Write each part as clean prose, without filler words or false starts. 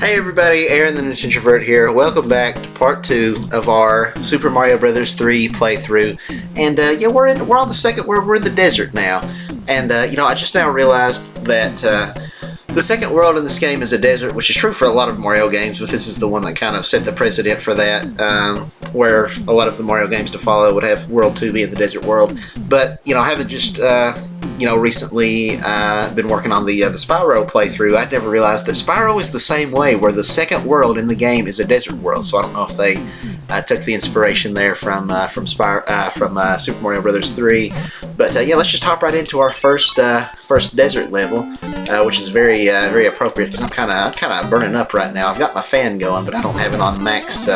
Hey everybody, Aaron the Nintrovert here. Welcome back to part 2 of our Super Mario Brothers 3 playthrough. And we're on the second, we're in the desert now. And I just now realized that the second world in this game is a desert, which is true for a lot of Mario games, but this is the one that kind of set the precedent for that, where a lot of the Mario games to follow would have World 2 be in the desert world. But, having just recently been working on the Spyro playthrough, I'd never realized that Spyro is the same way, where the second world in the game is a desert world. So I don't know if they took the inspiration there from Super Mario Brothers 3. But let's just hop right into our first desert level, which is very appropriate because I'm kind of burning up right now. I've got my fan going, but I don't have it on max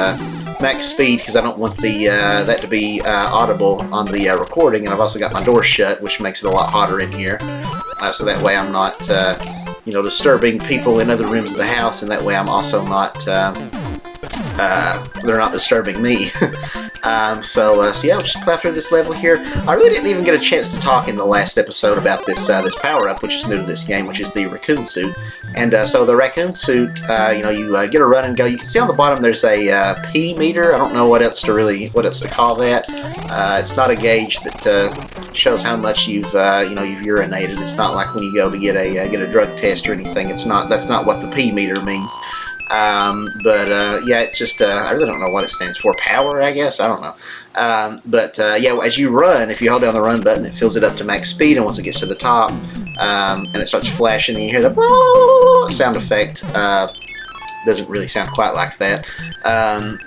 speed because I don't want that to be audible on the recording, and I've also got my door shut, which makes it a lot hotter in here, so that way I'm not disturbing people in other rooms of the house, and that way I'm also not they're not disturbing me. We'll just plow through this level here. I really didn't even get a chance to talk in the last episode about this power-up, which is new to this game, which is the raccoon suit. And so the raccoon suit, you get a run and go. You can see on the bottom there's a P meter. I don't know what else to call that. It's not a gauge that shows how much you've urinated. It's not like when you go to get a drug test or anything. That's not what the P meter means. It just, I really don't know what it stands for. Power, I guess? I don't know. As you run, if you hold down the run button, it fills it up to max speed, and once it gets to the top, and it starts flashing, and you hear the sound effect. Doesn't really sound quite like that. Then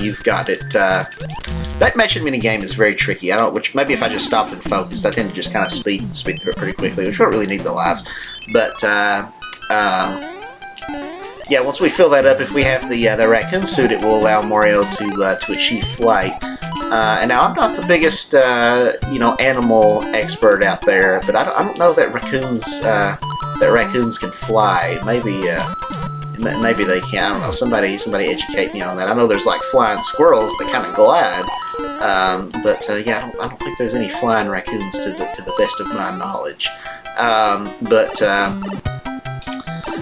you've got it. That matching mini game is very tricky. Which maybe if I just stopped and focused, I tend to just kind of speed through it pretty quickly, which I don't really need the lives. But once we fill that up, if we have the raccoon suit, it will allow Mario to achieve flight. And now I'm not the biggest animal expert out there, but I don't know that raccoons can fly. Maybe they can. I don't know. Somebody educate me on that. I know there's like flying squirrels that kind of glide, I don't think there's any flying raccoons to the best of my knowledge.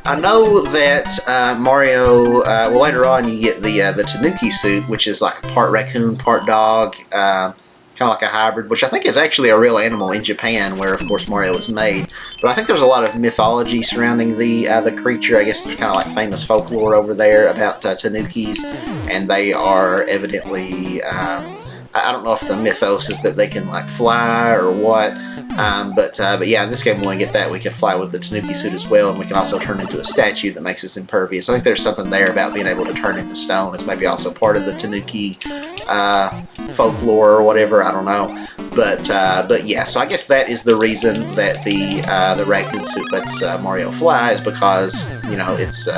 I know that Mario, later on you get the Tanuki suit, which is like a part raccoon, part dog, kind of like a hybrid, which I think is actually a real animal in Japan, where of course Mario was made. But I think there's a lot of mythology surrounding the creature. I guess there's kind of like famous folklore over there about Tanukis, and they are evidently, I don't know if the mythos is that they can like fly or what. In this game when we get that, we can fly with the Tanuki suit as well, and we can also turn into a statue that makes us impervious. I think there's something there about being able to turn into stone. It's maybe also part of the Tanuki folklore or whatever. I don't know. So I guess that is the reason that the raccoon suit lets Mario fly, is because it's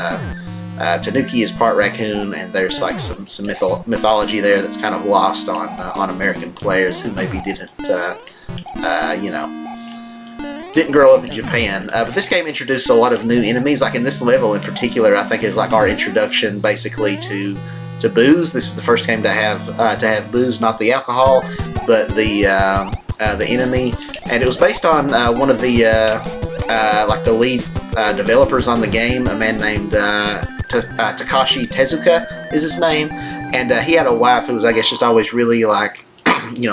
Tanuki is part raccoon, and there's like some mythology there that's kind of lost on American players who maybe didn't grow up in Japan. But this game introduced a lot of new enemies. Like in this level in particular, I think is like our introduction basically to booze. This is the first game to have booze, not the alcohol, but the enemy. And it was based on one of the the lead developers on the game, a man named Takashi Tezuka is his name, and he had a wife who was, I guess, just always really like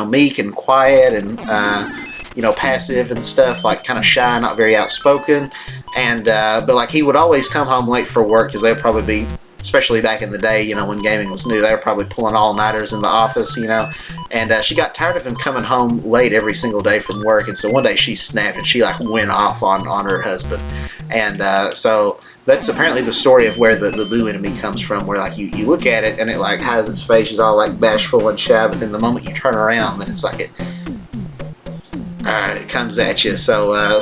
meek and quiet and passive and stuff, like kind of shy, not very outspoken, and but he would always come home late for work, because they would probably be, especially back in the day, when gaming was new, they were probably pulling all-nighters in the office, and she got tired of him coming home late every single day from work, and so one day she snapped and she went off on her husband, and so that's apparently the story of where the boo enemy comes from, where you look at it and it hides its face, is all bashful and shy, but then the moment you turn around, then it's it comes at you. So I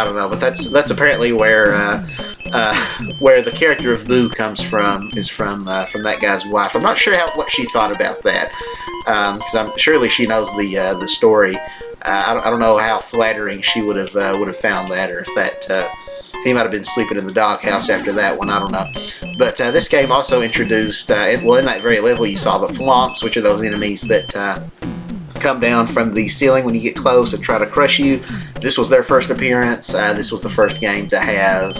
don't know, but that's apparently where the character of Boo comes from, is from that guy's wife. I'm not sure what she thought about that, because surely she knows the story. I don't know how flattering she would have found that, or if that he might have been sleeping in the doghouse after that one. I don't know. But this game also introduced, in that very level, you saw the thwomps, which are those enemies that come down from the ceiling when you get close and try to crush you. This was their first appearance. This was the first game to have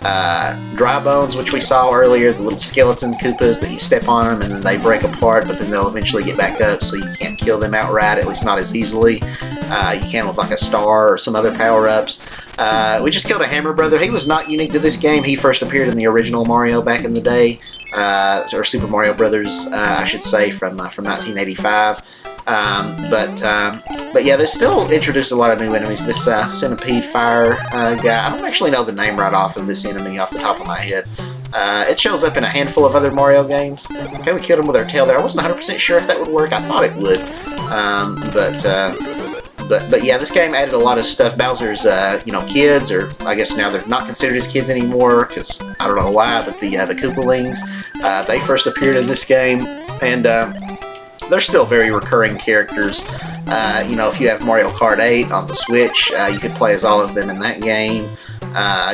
Dry Bones, which we saw earlier, the little skeleton Koopas that you step on them and then they break apart, but then they'll eventually get back up, so you can't kill them outright, at least not as easily. You can with like a star or some other power-ups. We just killed a Hammer Brother. He was not unique to this game. He first appeared in the original Mario back in the day, or Super Mario Brothers, I should say, from 1985. But yeah, they still introduced a lot of new enemies. This centipede fire guy, I don't actually know the name right off of this enemy off the top of my head. It shows up in a handful of other Mario games. Okay, we killed him with our tail there. I wasn't 100% sure if that would work. I thought it would. But yeah, this game added a lot of stuff. Bowser's, kids, or I guess now they're not considered as kids anymore, because I don't know why, but the Koopalings, they first appeared in this game, and they're still very recurring characters. If you have Mario Kart 8 on the Switch, you could play as all of them in that game.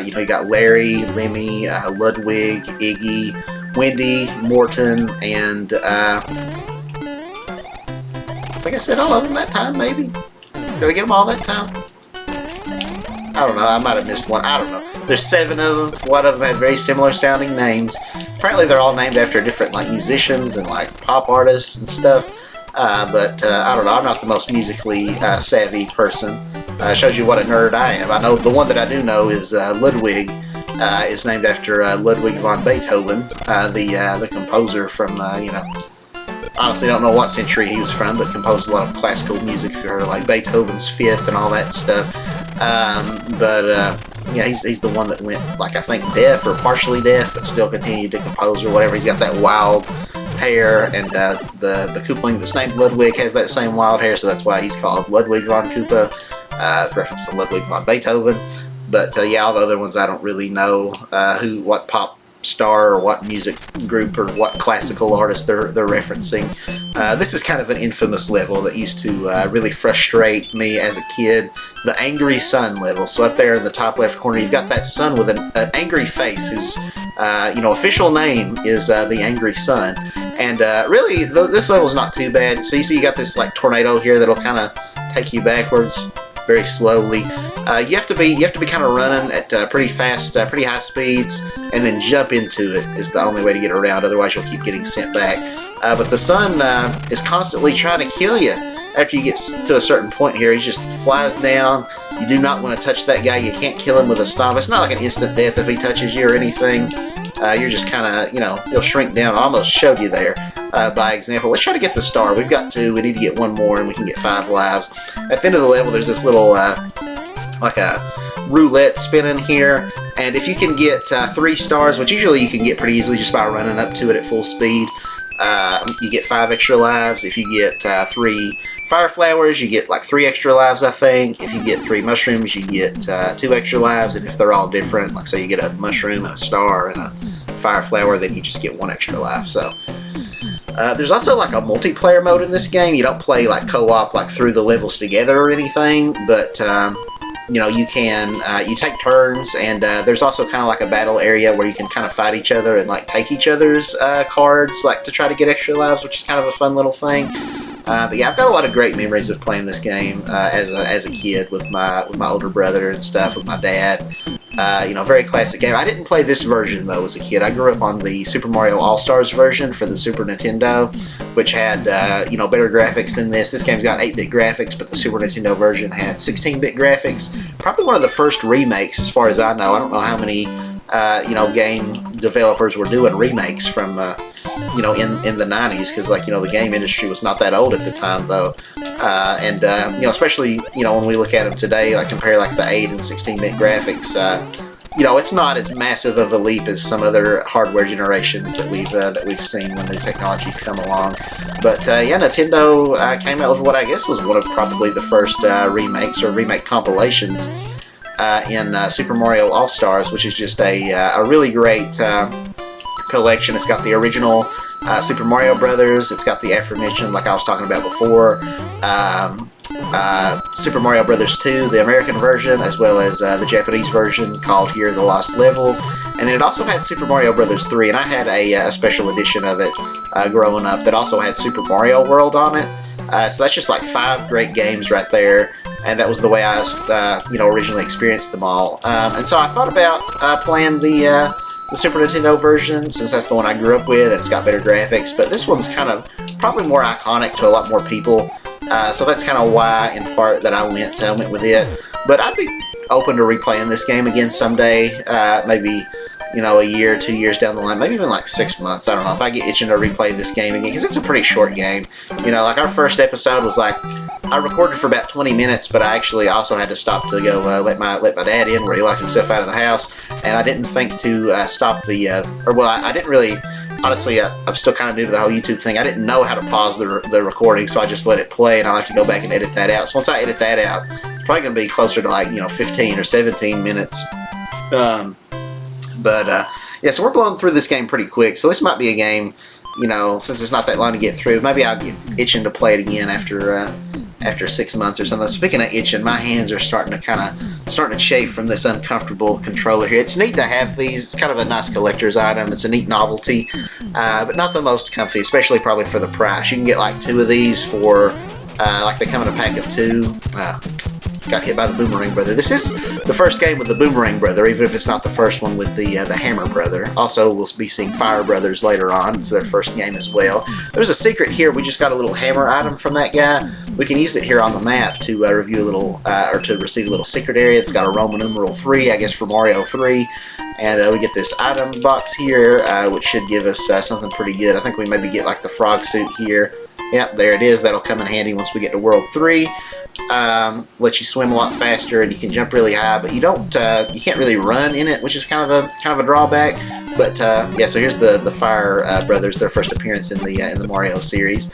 You got Larry, Lemmy, Ludwig, Iggy, Wendy, Morton, and I think I said all of them that time, maybe? Did I get them all that time? I don't know, I might have missed one. I don't know. There's 7 of them. A lot of them have very similar sounding names. Apparently they're all named after different musicians and pop artists and stuff. But I don't know, I'm not the most musically savvy person. Shows you what a nerd I am. I know the one that I do know is Ludwig. Is named after Ludwig von Beethoven, the composer from, honestly don't know what century he was from, but composed a lot of classical music, if you heard of Beethoven's Fifth and all that stuff. Yeah, he's the one that went, I think, deaf or partially deaf, but still continued to compose or whatever. He's got that wild hair, and the Koopaling that's named Ludwig has that same wild hair, so that's why he's called Ludwig von Koopa, reference to Ludwig von Beethoven. But yeah, all the other ones I don't really know what pop star or what music group or what classical artist they're referencing. This is kind of an infamous level that used to really frustrate me as a kid. The Angry Sun level. So up there in the top left corner, you've got that sun with an angry face, whose official name is the Angry Sun. And really, this level's not too bad. So you see, you got this tornado here that'll kind of take you backwards very slowly. You have to be kind of running at pretty fast, pretty high speeds, and then jump into it is the only way to get around. Otherwise, you'll keep getting sent back. But the sun is constantly trying to kill you. After you get to a certain point here, he just flies down. You do not want to touch that guy. You can't kill him with a stomp. It's not like an instant death if he touches you or anything. You're just kind of, he'll shrink down. I almost showed you there by example. Let's try to get the star. We've got 2. We need to get 1 more, and we can get 5 lives. At the end of the level, there's this little, like a roulette spinning here. And if you can get 3 stars, which usually you can get pretty easily just by running up to it at full speed, you get 5 extra lives. If you get 3 fire flowers, you get 3 extra lives, I think. If you get 3 mushrooms, you get 2 extra lives. And if they're all different, say you get a mushroom and a star and a fire flower, then you just get 1 extra life. So there's also a multiplayer mode in this game. You don't play co-op through the levels together or anything, but you can you take turns, and there's also kind of a battle area where you can kind of fight each other and take each other's cards to try to get extra lives, which is kind of a fun little thing. But yeah, I've got a lot of great memories of playing this game as a kid with my older brother and stuff, with my dad. Very classic game. I didn't play this version though as a kid. I grew up on the Super Mario All-Stars version for the Super Nintendo, which had better graphics than this. This game's got 8-bit graphics, but the Super Nintendo version had 16-bit graphics. Probably one of the first remakes, as far as I know. I don't know how many game developers were doing remakes from in the 90s, because the game industry was not that old at the time though, and especially when we look at them today, compare the 8 and 16-bit graphics, it's not as massive of a leap as some other hardware generations that we've seen when new technologies come along. But yeah, Nintendo came out with what I guess was one of probably the first remakes or remake compilations in Super Mario All-Stars, which is just a really great collection. It's got the original Super Mario Brothers. It's got the aforementioned, like I was talking about before, Super Mario Brothers 2, the American version, as well as the Japanese version called here The Lost Levels. And then it also had Super Mario Brothers 3, and I had a special edition of it growing up that also had Super Mario World on it. So that's just 5 great games right there. and that was the way I originally experienced them all. And so I thought about playing the Super Nintendo version, since that's the one I grew up with, and it's got better graphics. But this one's kind of probably more iconic to a lot more people, so that's kind of why, in part, that I went with it. But I'd be open to replaying this game again someday, maybe a year, 2 years down the line, maybe even like 6 months. I don't know if I get itching to replay this game again, because it's a pretty short game. Like our first episode was like, I recorded for about 20 minutes, but I actually also had to stop to go let my dad in, where he locked himself out of the house, and I didn't think to stop the I didn't really. Honestly, I'm still kind of new to the whole YouTube thing. I didn't know how to pause the recording, so I just let it play, and I'll have to go back and edit that out. So once I edit that out, it's probably going to be closer to like 15 or 17 minutes. So we're blowing through this game pretty quick. So this might be a game, since it's not that long to get through, maybe I'll get itching to play it again after 6 months or something. Speaking of itching, my hands are starting to chafe from this uncomfortable controller here. It's neat to have these. It's kind of a nice collector's item. It's a neat novelty, but not the most comfy, especially probably for the price. You can get like 2 of these for, they come in a pack of 2. Got hit by the Boomerang Brother. This is the first game with the Boomerang Brother, even if it's not the first one with the Hammer Brother. Also, we'll be seeing Fire Brothers later on. It's their first game as well. There's a secret here. We just got a little hammer item from that guy. We can use it here on the map to review a little, or to receive a little secret area. It's got a Roman numeral 3, I guess, for Mario 3. And we get this item box here, which should give us something pretty good. I think we maybe get like the frog suit here. Yep, there it is. That'll come in handy once we get to World 3. Lets you swim a lot faster, and you can jump really high, but you can't really run in it, which is kind of a drawback. But so here's the Fire Brothers, their first appearance in the Mario series.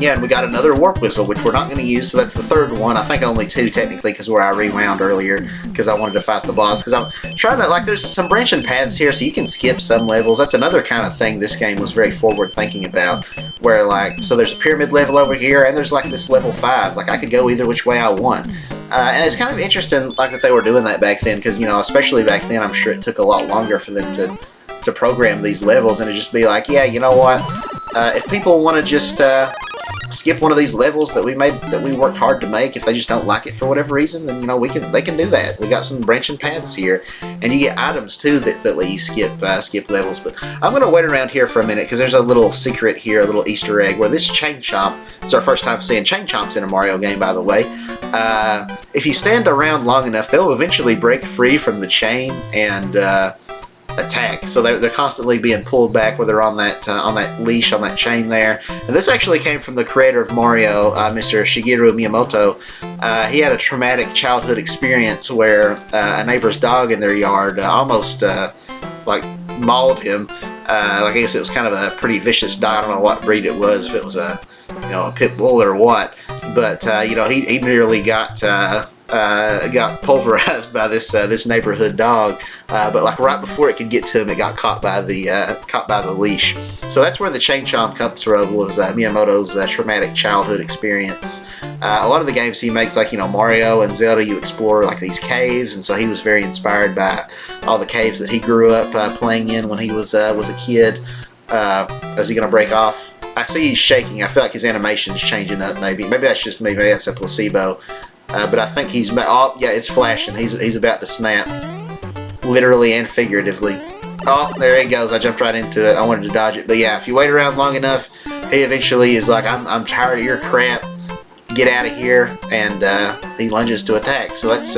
And we got another Warp Whistle, which we're not going to use, so that's the third one. I think only 2 technically, because where I rewound earlier, because I wanted to fight the boss. Because I'm trying to, there's some branching paths here, so you can skip some levels. That's another kind of thing this game was very forward thinking about, where so there's a pyramid level over here, and there's this level 5. I could go either which way I want. And it's kind of interesting, that they were doing that back then, because, especially back then, I'm sure it took a lot longer for them to program these levels, and it'd just be like, yeah, you know what? If people want to just skip one of these levels that we worked hard to make, if they just don't like it for whatever reason, then they can do that. We got some branching paths here, and you get items too that let you skip levels. But I'm gonna wait around here for a minute, because there's a little secret here, a little Easter egg, where this Chain Chomp. It's our first time seeing Chain Chomps in a Mario game, by the way. If you stand around long enough, they'll eventually break free from the chain and attack. So they're constantly being pulled back, where they're on that leash, on that chain there. And this actually came from the creator of Mario, Mr. Shigeru Miyamoto. He had a traumatic childhood experience where a neighbor's dog in their yard almost mauled him. I guess it was kind of a pretty vicious dog. I don't know what breed it was, if it was a pit bull or what. But he nearly got pulverized by this neighborhood dog, but right before it could get to him, it got caught by the leash. So that's where the Chain Chomp comes from, was Miyamoto's traumatic childhood experience. A lot of the games he makes, Mario and Zelda, you explore these caves, and so he was very inspired by all the caves that he grew up playing in when he was a kid. Is he gonna break off? I see he's shaking. I feel like his animation's changing up. Maybe that's just me. Maybe that's a placebo. But I think he's... Oh, yeah, it's flashing. He's about to snap. Literally and figuratively. Oh, there he goes. I jumped right into it. I wanted to dodge it. But yeah, if you wait around long enough, he eventually is like, I'm tired of your crap. Get out of here. And he lunges to attack. So that's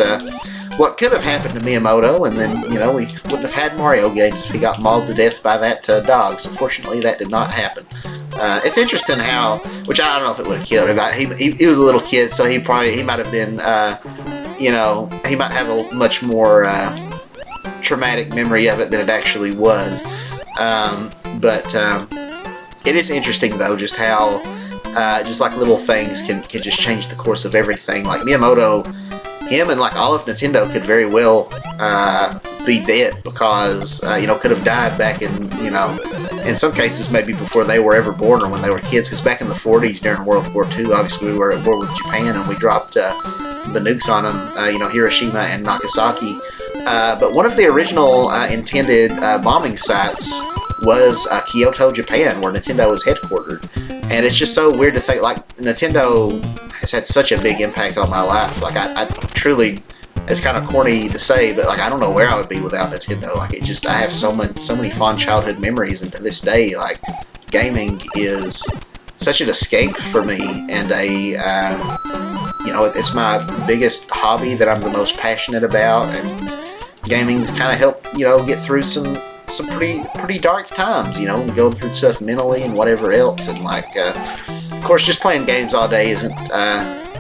what could have happened to Miyamoto. And then, we wouldn't have had Mario games if he got mauled to death by that dog. So fortunately, that did not happen. It's interesting how, which I don't know if it would have killed him. He was a little kid, so he might have been, he might have a much more traumatic memory of it than it actually was. But it is interesting though, just how, just little things can just change the course of everything. Miyamoto, him and all of Nintendo could very well be dead, because could have died back in some cases maybe before they were ever born, or when they were kids, because back in the 40s during World War II, obviously we were at war with Japan, and we dropped the nukes on them, Hiroshima and Nagasaki. But one of the original intended bombing sites was Kyoto, Japan, where Nintendo is headquartered. And it's just so weird to think, like, Nintendo has had such a big impact on my life. Like, I truly, it's kind of corny to say, but like, I don't know where I would be without Nintendo. Like, I have so many fond childhood memories, and to this day, like, gaming is such an escape for me, and it's my biggest hobby that I'm the most passionate about, and gaming's kind of helped, get through some pretty dark times, going through stuff mentally and whatever else, and like, of course, just playing games all day isn't,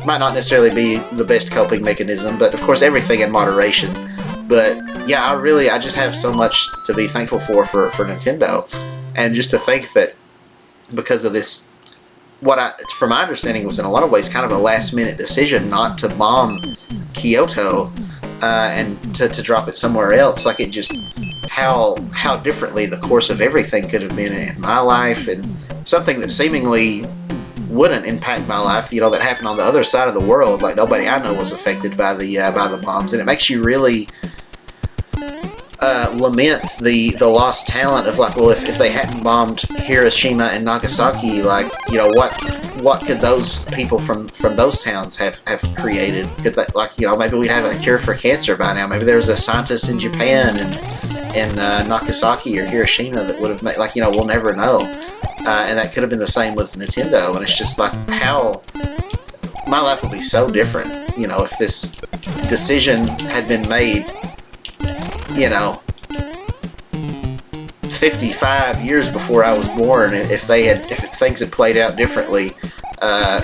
might not necessarily be the best coping mechanism, but of course, everything in moderation. But yeah, I just have so much to be thankful for Nintendo, and just to think that because of this, from my understanding, was in a lot of ways kind of a last-minute decision not to bomb Kyoto and to drop it somewhere else. Like, it just how differently the course of everything could have been in my life, and something that seemingly wouldn't impact my life, that happened on the other side of the world. Like, nobody I know was affected by the bombs, and it makes you really lament the lost talent of, like, well, if they hadn't bombed Hiroshima and Nagasaki, like, what could those people from those towns have created? Could that, like, maybe we'd have a cure for cancer by now. Maybe there was a scientist in Japan and Nagasaki or Hiroshima that would have made, like, we'll never know. And that could have been the same with Nintendo. And it's just like, how my life would be so different, if this decision had been made, 55 years before I was born. If things had played out differently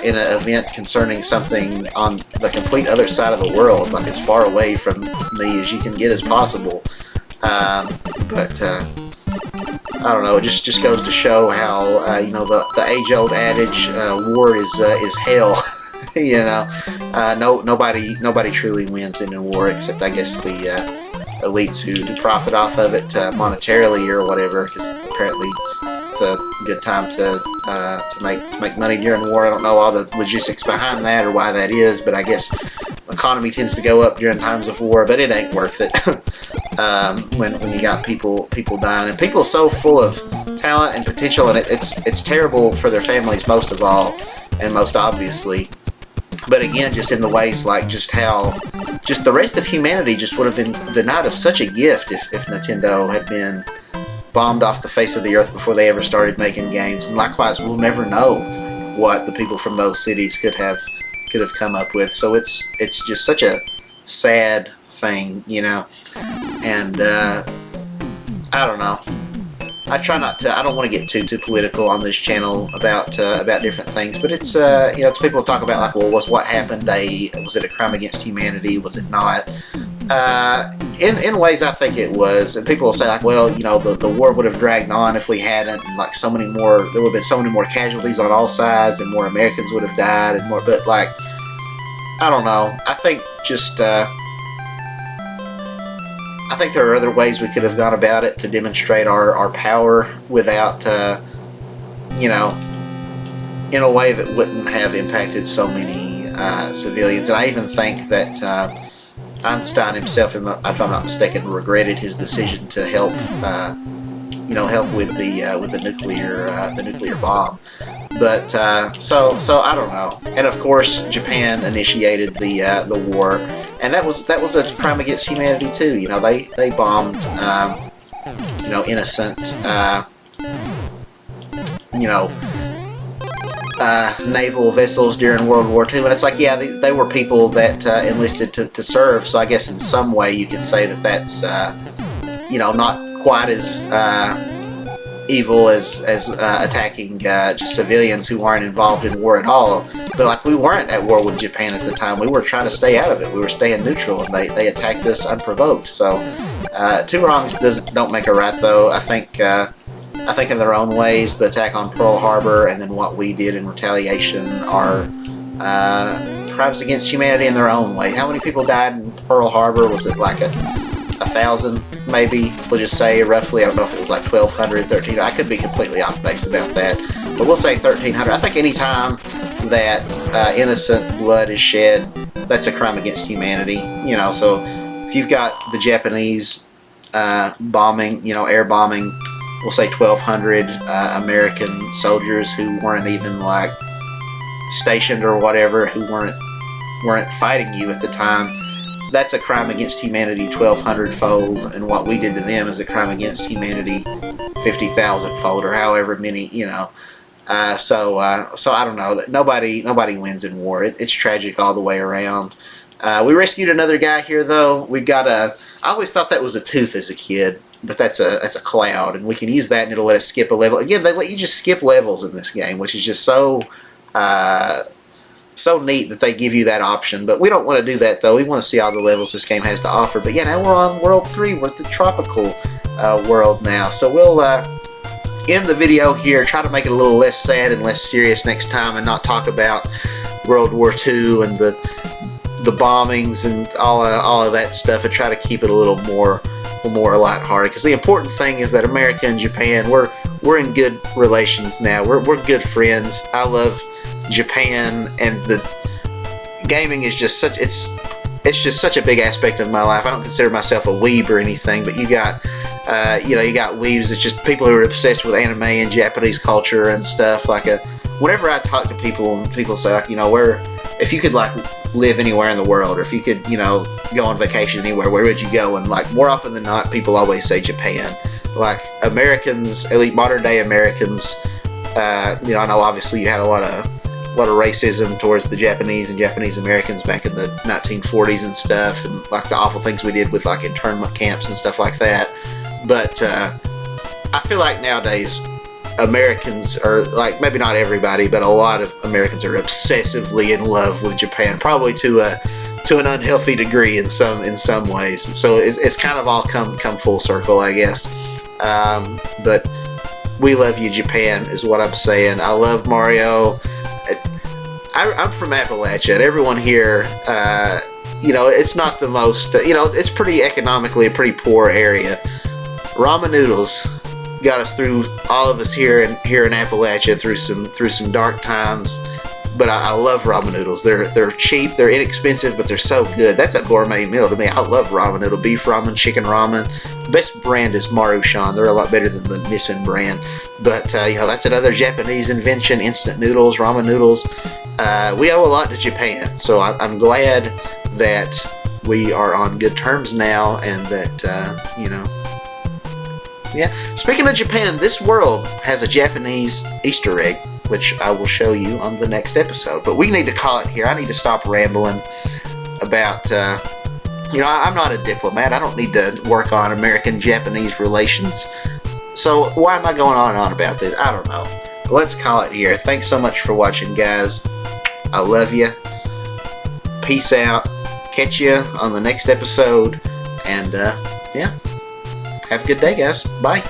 in an event concerning something on the complete other side of the world, like as far away from me as you can get as possible. But I don't know. It just goes to show how the age-old adage, war is hell. Nobody truly wins in a war, except I guess the elites who profit off of it monetarily or whatever, because apparently it's a good time to make money during war. I don't know all the logistics behind that or why that is, but I guess the economy tends to go up during times of war, but it ain't worth it when you got people dying, and people so full of talent and potential, and it's terrible for their families most of all, and most obviously. But again, just in the ways, like, just how just the rest of humanity just would have been denied of such a gift if Nintendo had been bombed off the face of the earth before they ever started making games. And likewise, we'll never know what the people from those cities could have come up with. So it's just such a sad thing, and I don't know. I try not to. I don't want to get too political on this channel about different things, but it's it's people talk about, like, well, was what happened was it a crime against humanity? Was it not? In ways, I think it was. And people will say, like, well, the war would have dragged on if we hadn't, and like there would have been so many more casualties on all sides, and more Americans would have died, and more. But like, I don't know. I think just. I think there are other ways we could have gone about it to demonstrate our power without, in a way that wouldn't have impacted so many civilians. And I even think that Einstein himself, if I'm not mistaken, regretted his decision to help, help with the nuclear bomb. But so I don't know. And of course, Japan initiated the war. And that was a crime against humanity too. They bombed, innocent, naval vessels during World War II. And it's like, yeah, they were people that enlisted to serve. So I guess in some way you could say that that's, not quite as evil as attacking just civilians who weren't involved in war at all. But like, we weren't at war with Japan at the time. We were trying to stay out of it. We were staying neutral, and they attacked us unprovoked. So two wrongs don't make a right, though. I think in their own ways, the attack on Pearl Harbor and then what we did in retaliation are crimes against humanity in their own way. How many people died in Pearl Harbor? Was it like 1,000, maybe? We'll just say roughly. I don't know if it was like 1,200, 1,300. I could be completely off base about that, but we'll say 1,300. I think any time that innocent blood is shed, that's a crime against humanity. So if you've got the Japanese bombing, air bombing we'll say 1,200 American soldiers who weren't even like stationed or whatever, who weren't fighting you at the time. That's a crime against humanity 1,200-fold, and what we did to them is a crime against humanity 50,000-fold, or however many, you know. So I don't know. That nobody wins in war. It's tragic all the way around. We rescued another guy here, though. We got I always thought that was a tooth as a kid, but that's a cloud, and we can use that, and it'll let us skip a level. Again, they let you just skip levels in this game, which is just so neat that they give you that option. But we don't want to do that, though. We want to see all the levels this game has to offer. But yeah, now we're on World 3. We're at the tropical world now. So we'll end the video here, try to make it a little less sad and less serious next time, and not talk about World War II and the bombings and all of that stuff, and try to keep it a little more lighthearted. Because the important thing is that America and Japan, we're in good relations now. We're good friends. I love Japan, and the gaming is just such just such a big aspect of my life. I don't consider myself a weeb or anything, but you got weebs. It's just people who are obsessed with anime and Japanese culture and stuff. Whenever I talk to people and people say, like, if you could like live anywhere in the world, or if you could, go on vacation anywhere, where would you go? And like more often than not, people always say Japan. Like Americans, at least modern day Americans, I know obviously you had a lot of racism towards the Japanese and Japanese Americans back in the 1940s and stuff, and like the awful things we did with like internment camps and stuff like that. But I feel like nowadays Americans are, like, maybe not everybody, but a lot of Americans are obsessively in love with Japan, probably to an unhealthy degree in some ways. So it's kind of all come full circle, I guess. But we love you, Japan, is what I'm saying. I love Mario. I'm from Appalachia, and everyone here, it's not the most, it's pretty economically a pretty poor area. Ramen noodles got us through, all of us here in Appalachia, through some dark times. But I love ramen noodles. They're cheap, they're inexpensive, but they're so good. That's a gourmet meal to me. I love ramen noodle, beef ramen, chicken ramen. Best brand is Maruchan. They're a lot better than the Nissin brand. But that's another Japanese invention: instant noodles, ramen noodles. We owe a lot to Japan, so I'm glad that we are on good terms now, and that yeah. Speaking of Japan, this world has a Japanese Easter egg, which I will show you on the next episode. But we need to call it here. I need to stop rambling about, I'm not a diplomat. I don't need to work on American-Japanese relations. So why am I going on and on about this? I don't know. But let's call it here. Thanks so much for watching, guys. I love you. Peace out. Catch you on the next episode. And, yeah. Have a good day, guys. Bye.